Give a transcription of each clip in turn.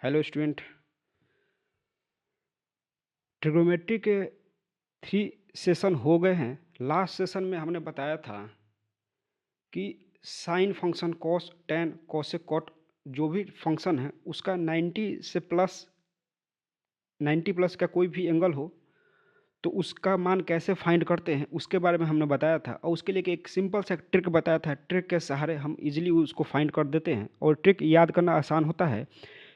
Hello student. Trigonometry के 3 session हो गए हैं। लास्ट सेशन में हमने बताया था कि sine function, cos, tan, cosec, cot जो भी फंक्शन है उसका 90 प्लस का कोई भी एंगल हो तो उसका मान कैसे फाइंड करते हैं उसके बारे में हमने बताया था, और उसके लिए एक सिंपल सा ट्रिक बताया था। ट्रिक के सहारे हम इजीली उसको फाइंड कर देते हैं, और ट्रिक याद करना आसान होता है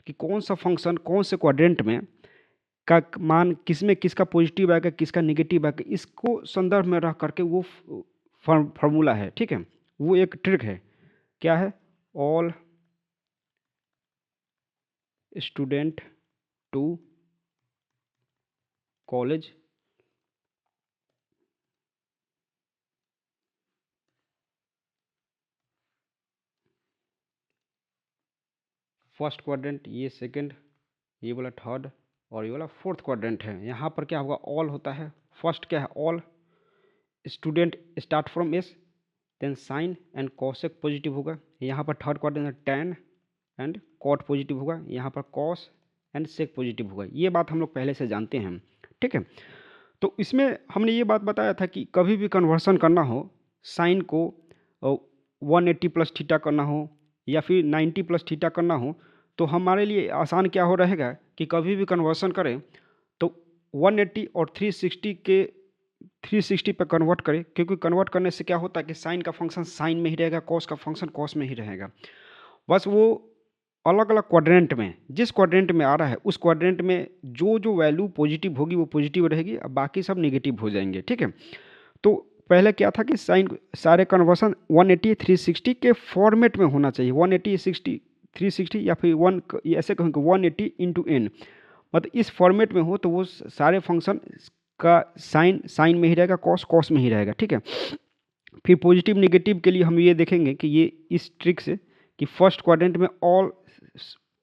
कि कौन सा फंक्शन कौन से क्वाड्रेंट में का मान किसमें किसका पॉजिटिव आएगा किसका नेगेटिव आएगा, इसको संदर्भ में रख करके वो फार्मूला है। ठीक है, वो एक ट्रिक है। क्या है? All student to college first quadrant, ये सेकंड, ये वाला थर्ड, और ये वाला फोर्थ क्वाड्रेंट है। यहाँ पर क्या होगा? ऑल होता है। फर्स्ट क्या है? All student start from S, then sine and cosec positive होगा। यहाँ पर थर्ड क्वाड्रेंट में टैन एंड कॉट पॉजिटिव होगा। यहाँ पर कॉस एंड सेक पॉजिटिव होगा। ये बात हम लोग पहले से जानते हैं। ठीक है, तो इसमें हमने ये बात बताया था कि कभी भी कन्वर्सन करना हो, साइन को 180 प्लस थीटा करना हो या फिर 90 प्लस थीटा करना हो, तो हमारे लिए आसान क्या हो रहेगा कि कभी भी कन्वर्सन करें तो 180 और 360 पे कन्वर्ट करें, क्योंकि कन्वर्ट करने से क्या होता है कि साइन का फंक्शन साइन में ही रहेगा, कॉस का फंक्शन कॉस में ही रहेगा। बस वो अलग अलग क्वाड्रेंट में, जिस क्वाड्रेंट में आ रहा है उस क्वाड्रेंट में जो जो वैल्यू पॉजिटिव होगी वो पॉजिटिव रहेगी, अब बाकी सब नेगेटिव हो जाएंगे। ठीक है, तो पहले क्या था कि साइन सारे कन्वर्सन 180 360 के फॉर्मेट में होना चाहिए। 180 60 360 या फिर ऐसे कहेंगे 180 इंटू एन, मतलब इस फॉर्मेट में हो तो वो सारे फंक्शन का साइन साइन में ही रहेगा, कॉस कॉस में ही रहेगा। ठीक है, फिर पॉजिटिव नेगेटिव के लिए हम ये देखेंगे कि ये इस ट्रिक से कि फर्स्ट क्वाड्रेंट में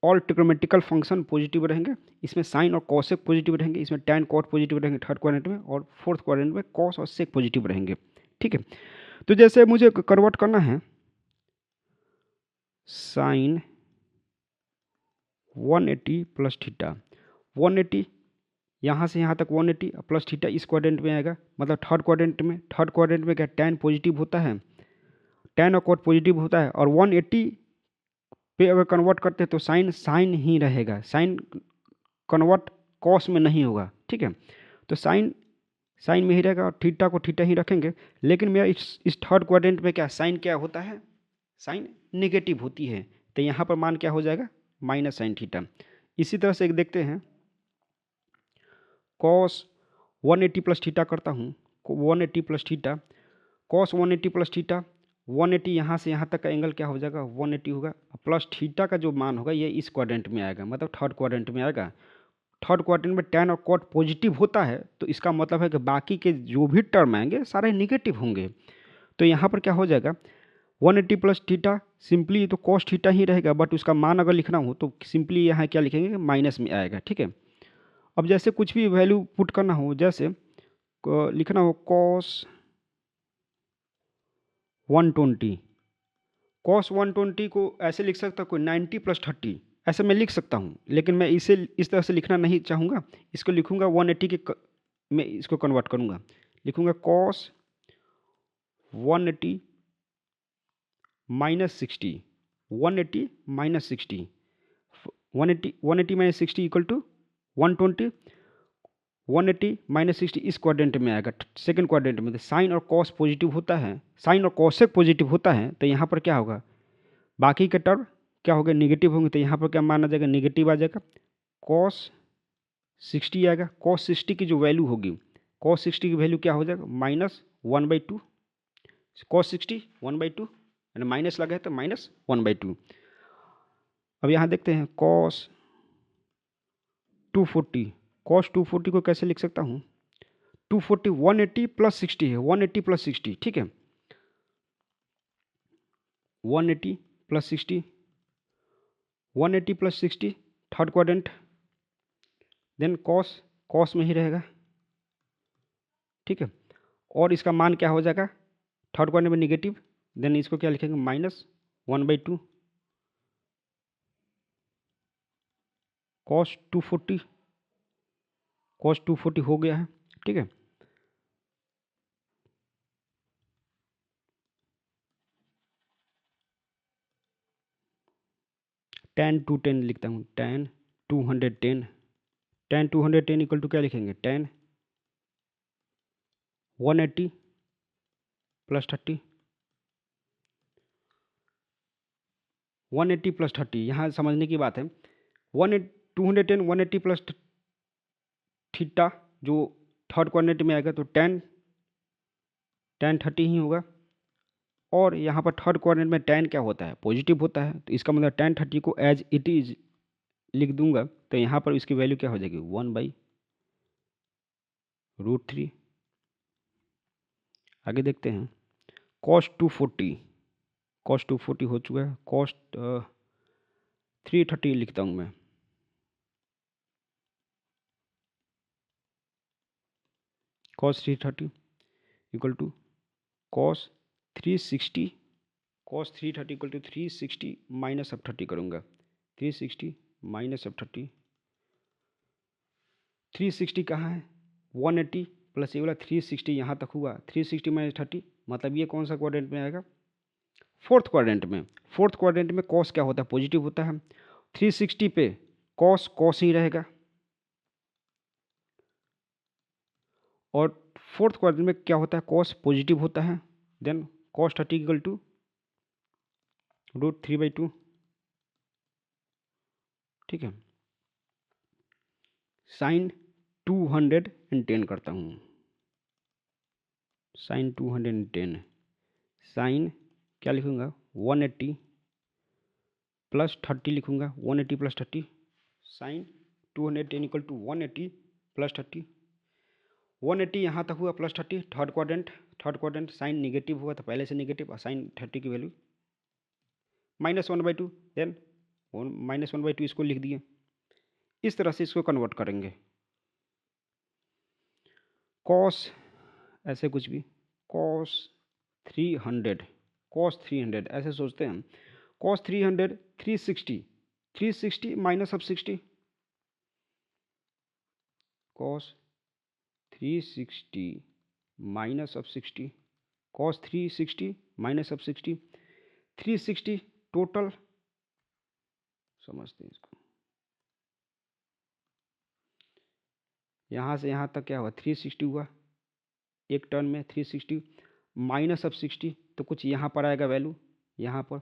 ऑल ट्रिग्नोमेट्रिकल फंक्शन पॉजिटिव रहेंगे, इसमें साइन और कॉसेक पॉजिटिव रहेंगे, इसमें टैन कॉट पॉजिटिव रहेंगे थर्ड क्वाड्रेंट में, और फोर्थ क्वाड्रेंट में कॉस और सेक पॉजिटिव रहेंगे। ठीक है, तो जैसे मुझे कन्वर्ट करना है साइन 180 प्लस थीटा, 180 यहाँ से यहाँ तक 180 प्लस थीटा इस क्वाड्रेंट में आएगा, मतलब थर्ड क्वाड्रेंट में क्या टैन पॉजिटिव होता है, टैन और कॉट पॉजिटिव होता है, और 180 पे अगर कन्वर्ट करते हैं तो साइन साइन ही रहेगा, साइन कन्वर्ट कॉस में नहीं होगा। ठीक है, तो साइन साइन में ही रहेगा और थीटा को थीटा ही रखेंगे। लेकिन मेरा इस थर्ड क्वाड्रेंट में क्या साइन क्या होता है? साइन नेगेटिव होती है, तो यहाँ पर मान क्या हो जाएगा? Minus sine theta. इसी तरह से एक देखते हैं, कॉस 180 प्लस थीटा करता हूँ, 180 plus theta, cos 180 plus theta, 180 यहाँ से यहाँ तक का एंगल क्या हो जाएगा? 180 होगा, प्लस थीटा का जो मान होगा ये इस क्वाड्रेंट में आएगा, मतलब थर्ड क्वाड्रेंट में आएगा। थर्ड क्वाड्रेंट में टैन और कॉट पॉजिटिव होता है, तो इसका मतलब है कि बाकी के जो भी टर्म आएंगे सारे निगेटिव होंगे। तो यहाँ पर क्या हो जाएगा? 180 प्लस थीटा, सिंपली तो कॉस थीटा ही रहेगा, बट उसका मान अगर लिखना हो तो सिंपली यहाँ क्या लिखेंगे? माइनस में आएगा। ठीक है, अब जैसे कुछ भी वैल्यू पुट करना हो, जैसे लिखना हो कॉस 120, कॉस 120 को ऐसे लिख सकता कोई 90 प्लस 30, ऐसे मैं लिख सकता हूँ, लेकिन मैं इसे इस तरह से लिखना नहीं चाहूँगा। इसको लिखूँगा 180 मैं इसको कन्वर्ट करूँगा, लिखूँगा cos 180 minus 60, 180 minus 60, 180 minus 60 equal to 120, 180 minus 60 इस क्वाड्रेंट में आएगा, सेकंड क्वाड्रेंट में। तो साइन और कॉस पॉजिटिव होता है, साइन और कॉसेक पॉजिटिव होता है, तो यहाँ पर क्या होगा? बाकी के टर्म क्या हो गए? निगेटिव होंगे, तो यहाँ पर क्या माना जाएगा? निगेटिव आ जाएगा। कॉस 60 आएगा, कॉस 60 की जो वैल्यू होगी, कॉस 60 की वैल्यू क्या हो जाएगा? माइनस 1/2, कॉस 60 1/2, यानी माइनस लगा है तो माइनस 1/2। अब यहाँ देखते हैं कॉस 240, कॉस 240 को कैसे लिख सकता हूँ? 240 180 प्लस 60 है, 180 प्लस 60। ठीक है, 180 plus 60, 180 plus 60 third quadrant, then cos cos में ही रहेगा। ठीक है, और इसका मान क्या हो जाएगा? थर्ड क्वाड्रेंट में निगेटिव, देन इसको क्या लिखेंगे? माइनस 1/2। कॉस 240 हो गया है, ठीक है। tan 210 लिखता हूँ, tan 210 इक्वल टू क्या लिखेंगे, tan 180 प्लस 30, 180 प्लस 30, यहाँ समझने की बात है। 210 180 प्लस थीटा जो थर्ड क्वाड्रेंट में आएगा तो tan 30 ही होगा। और यहाँ पर थर्ड क्वाड्रेंट में tan क्या होता है, पॉजिटिव होता है, तो इसका मतलब tan 30 को एज इट इज लिख दूंगा, तो यहाँ पर इसकी वैल्यू क्या हो जाएगी, 1/√3। आगे देखते हैं, cos 240 हो चुका है, cos 330 लिखता हूँ मैं, cos 330 equal to cos 360, cos 330 equal to 360 minus अब 30 करूँगा, 360 माइनस अब 30, 360 कहाँ है, 180 प्लस ये वाला 360 यहाँ तक हुआ, 360 माइनस 30 मतलब ये कौन सा क्वाड्रेंट में आएगा, फोर्थ क्वाड्रेंट में। फोर्थ क्वाड्रेंट में कॉस क्या होता है, पॉजिटिव होता है, 360 पे कॉस ही रहेगा। और फोर्थ क्वाड्रेंट में क्या होता है, कॉस पॉजिटिव होता है, देन cos 30 इक्वल टू √3/2, ठीक है। साइन 210 करता हूँ, साइन 210, साइन क्या लिखूँगा, 180 प्लस 30 लिखूँगा, 180 plus 30, sine 210 equal to 180 plus 30, 180 यहाँ तक हुआ plus 30, third quadrant sine negative हुआ तो पहले से निगेटिव, और साइन 30 की वैल्यू -1/2, देन -1/2 इसको लिख दिए। इस तरह से इसको कन्वर्ट करेंगे, कॉस ऐसे कुछ भी, cos 300 ऐसे सोचते हैं, cos 300 360 माइनस अब 60, cos 360 माइनस अब 60, cos 360 माइनस अब 60, 360 टोटल, समझते हैं इसको, यहाँ से यहाँ तक क्या हुआ, 360 हुआ एक टर्न में, 360 माइनस अब 60 तो कुछ यहाँ पर आएगा वैल्यू यहाँ पर,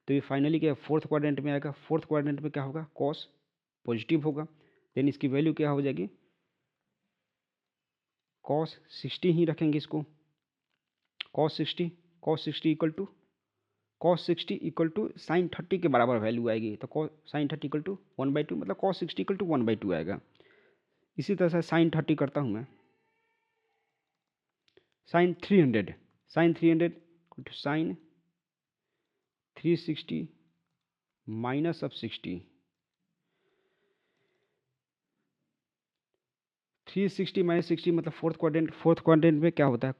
तो ये फाइनली क्या फोर्थ क्वाड्रेंट में आएगा। फोर्थ क्वाड्रेंट में क्या होगा, कॉस पॉजिटिव होगा, देन इसकी वैल्यू क्या हो जाएगी, cos 60 ही रखेंगे इसको, cos 60 इक्वल टू साइन 30 के बराबर वैल्यू आएगी, तो साइन 30 इक्वल टू 1/2 मतलब cos 60 इक्वल टू 1/2 आएगा। इसी तरह से साइन 30 करता हूँ मैं, साइन 300 साइन 360 माइनस अब 60, 360 माइनस 60 मतलब फोर्थ क्वाड्रेंट में क्या होता है,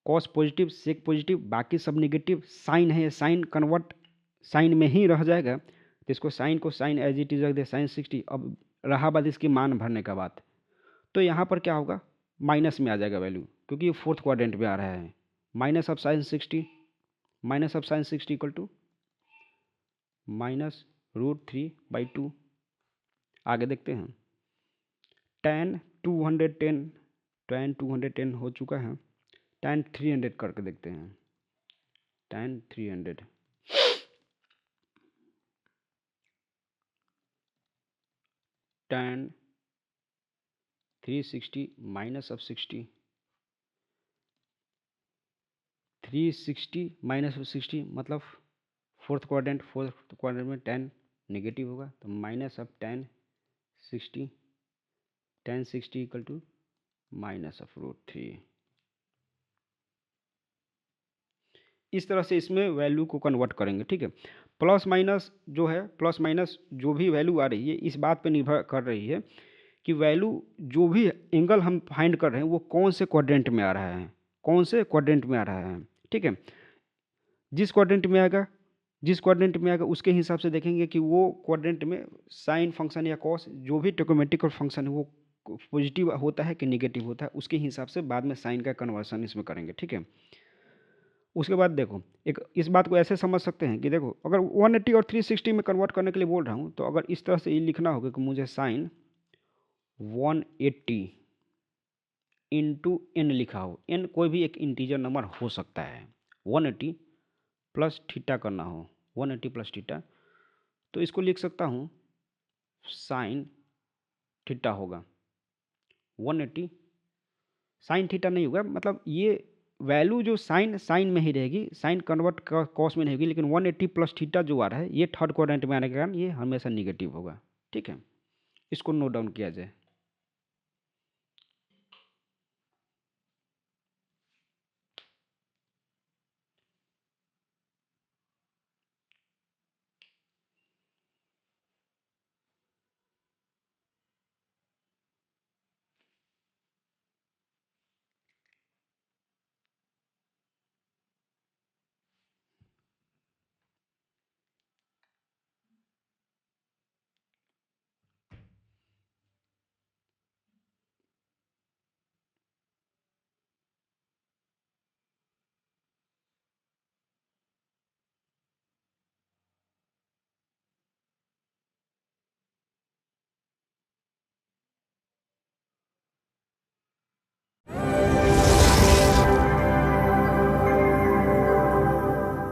कॉस पॉजिटिव सेक पॉजिटिव बाकी सब नेगेटिव, साइन है साइन कन्वर्ट साइन में ही रह जाएगा, तो इसको साइन को साइन एज इट इज रख दे, साइन 60। अब रहा बात इसकी मान भरने का बात, तो यहाँ पर क्या होगा, माइनस में आ जाएगा वैल्यू, क्योंकि ये फोर्थ क्वाड्रेंट में आ रहा है, minus of sine 60 equal to -√3/2। आगे देखते हैं, tan 210 हो चुका है, tan 300 करके देखते हैं, tan 300 tan 360 minus of 60, 360 minus of 60 मतलब फोर्थ क्वाड्रेंट में tan नेगेटिव होगा, तो minus of tan 60 equal to minus of √3। इस तरह से इसमें वैल्यू को कन्वर्ट करेंगे, ठीक है। प्लस माइनस जो भी वैल्यू आ रही है इस बात पे निर्भर कर रही है कि वैल्यू जो भी एंगल हम फाइंड कर रहे हैं वो कौन से क्वाड्रेंट में आ रहा है, ठीक है। जिस क्वाड्रेंट में आएगा जिस क्वाड्रेंट में आएगा उसके हिसाब से देखेंगे कि वो क्वाड्रेंट में साइन फंक्शन या कॉस जो भी ट्रिग्नोमेट्रिक फंक्शन है वो पॉजिटिव होता है कि नेगेटिव होता है, उसके हिसाब से बाद में साइन का कन्वर्सन इसमें करेंगे। ठीक है, उसके बाद देखो एक इस बात को ऐसे समझ सकते हैं कि देखो अगर 180 और 360 में कन्वर्ट करने के लिए बोल रहा हूँ तो अगर इस तरह से ये लिखना होगा कि मुझे साइन 180 इंटू एन लिखा हो, एन कोई भी एक इंटीजर नंबर हो सकता है, 180 प्लस थीटा करना हो, 180 प्लस थीटा, तो इसको लिख सकता हूँ साइन थीटा होगा 180, साइन थीटा नहीं होगा, मतलब ये वैल्यू जो साइन साइन में ही रहेगी, साइन कन्वर्ट कॉस में नहीं होगी, लेकिन 180 प्लस थीटा जो आ रहा है ये थर्ड क्वाड्रेंट में आने के कारण ये हमेशा निगेटिव होगा। ठीक है, इसको नोट डाउन किया जाए।